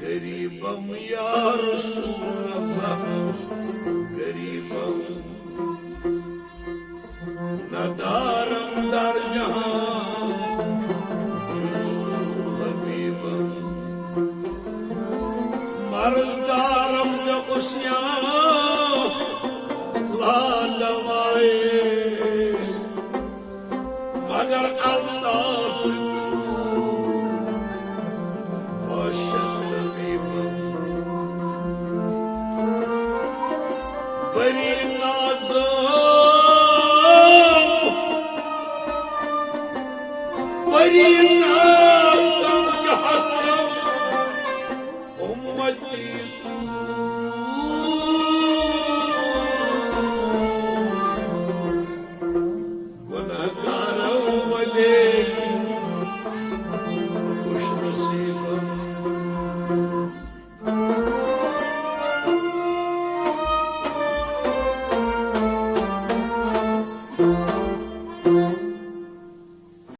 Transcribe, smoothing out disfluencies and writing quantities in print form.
गरीबम या रसूल अल्लाह गरीबम नदारम दर जहां जुज़्तु हबीबम मर्जदारम जकुस्या ला दवाए मगर अल्ताफ बरी नाज़म के हसन उम्मती तू गुनहगारों वाले खुश नसीब